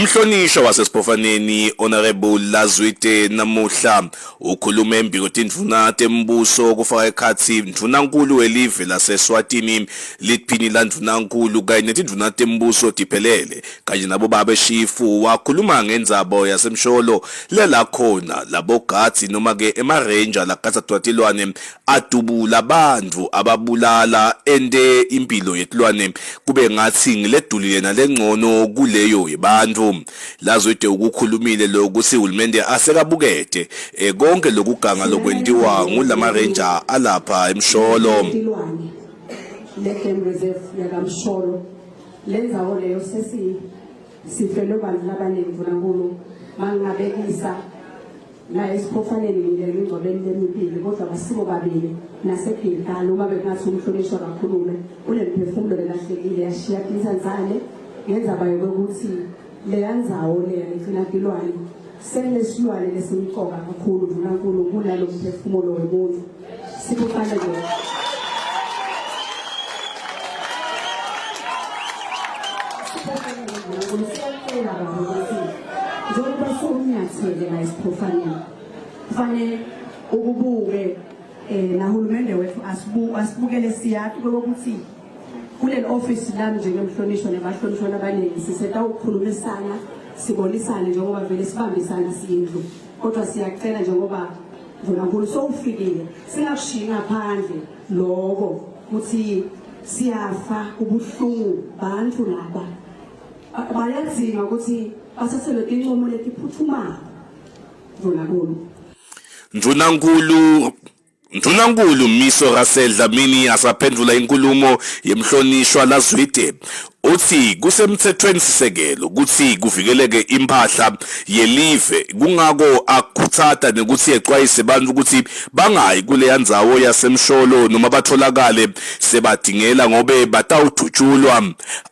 Umhlonishwa wasesiphofaneni Honorable Lazwide namuhla ukhuluma embiko indvuna tembuso kufaka ekhathi indvunankulu welive laseSwatini liphini landvunankulu kanye netindvuna tembuso diphelele kanye nabo babeshifu wakhuluma ngendzabo yasemsholo lela khona labogadi noma ke emarenja lagada dwatilwane adubula abantu ababulala ende impilo yetilwane kube ngathi ngiledulile nalengcono kuleyo yebantu. Lazwide ukukhulumile lokuthi uhulumende asekabukete konke lokuganga lokwentiwa ngulama ranger alapha emsholo. Le game reserve yakamsholo lenzawo leyo sifelo bantu labaningi vunankulu mangabekisa la esiphofaneni ngile ingcobeni lempilo kodwa basiko babili nasegilgalo uma bengathi umhlonishwa kakhulume unemphefumulo lelahlekile yashiya inzanzane yenza bayo ukuthi leyanzawo leya ifinapilwane selesilwane lesimqoka kakhulu vunankulu kunalo mphefumulo womuntu sikufana nje. Njengoba sokunyathele la esiphofaneni kufanele ukubuke nahulumende wethu asibukele siyathi ukuthi kuleli office lami njengemhlonishwa nebahlonishwa abaningi siseta ukukhulumisana sibonisane njengoba vele sibambisana siyindlu kodwa siyacela njengoba vunankulu sowufikile singakushiyi ngaphandle lokho ukuthi siyafa ubuhlungu bantu laba bayadzinga ukuthi basasele incomo letiphuthumayo vunankulu. Ndvunankulu Miso Russell Dlamini asaphendula inkulumo yemhlonishwa Lazwide uthi kusemthethweni sisekelo ukuthi kuvikeleke impahla yelive kungako akhuthata nekuthi exwayise abantu ukuthi bangayi kule yandzawo yasemsholo noma batholakale sebadingela ngobe batawudutshulwa.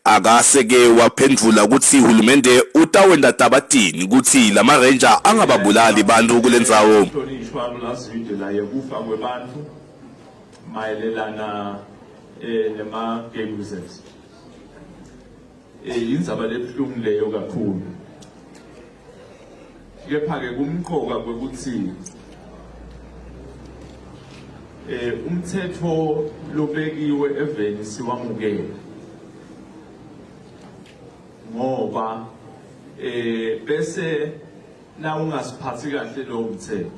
Akase ke waphendula ukuthi uhulumende utawenda tabatini ukuthi lama ranger angababulali bantu kulendzawo. Lazwide la yekufa kwebantu mayelelana nema game reserves indzaba lebuhlungu leyo kakhulu kepha-ke kumqoka kwekuthi umthetho lobekiwe eveni siwamukele ngoba bese na ungasiphathi kahle lo mthetho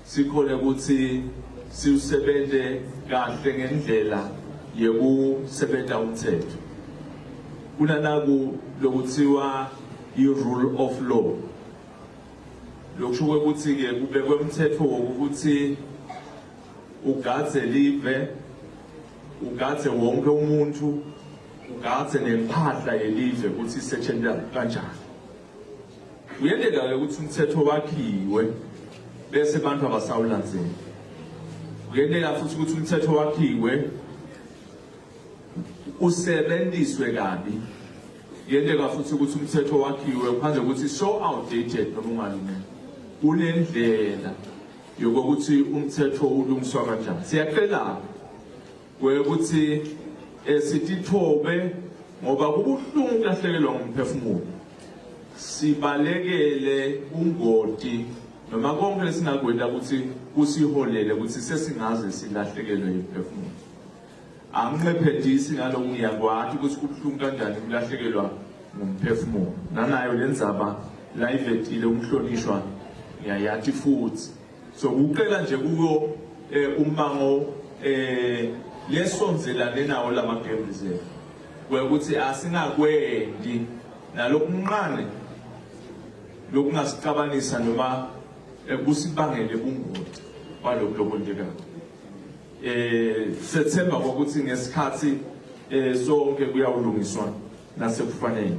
sikhole ukuthi siwusebente kahle ngendlela yekusebenza umthetho kunanaku lokuthiwa i-rule of law lokusho ukuthi ke kubekwe umthetho wokuthi ugadze live ugadze wonke umuntu ugadze nempahla yelive ukuthi isetshenziswa kanjani. Kuyendeka ukuthi umthetho wakhiwe bese abantu abasawulandzeli. Kuyendeka futhi ukuthi umthetho wakhiwe usebenziswe kabi. Kuyendeka futhi ukuthi umthetho wakhiwe kwanze ukuthi so outdated noma ungalungile. Kunendlela yokuthi umthetho ulungiswa kanjani. Siyacela ukuthi sitithobe ngoba kubuhlungu lahlekelwa ngumphefumulo. Sibalekele ungoti noma konke lesingakwenda ukuthi kusiholele ukuthi sesingaze silahlekelwe yimphefumulo. Angiqephedisi ngalokho ngiyakwathi ukuthi kubuhlungu kanjani kulahlekelwa ngumphefumulo. Nanayo lendzaba la ivetile umhlonishwa ngiyayathi futhi. So uqela nje kuyo umango lesonzelane nawo lama game reserve. Ukuthi asingakwendi nalokunqane lokungasicabanisa noma kusibangele ubungoti kwalokho lokwendeka. Sethemba ukuthi ngesikhathi sonke kuyawulungiswa nasekufanele.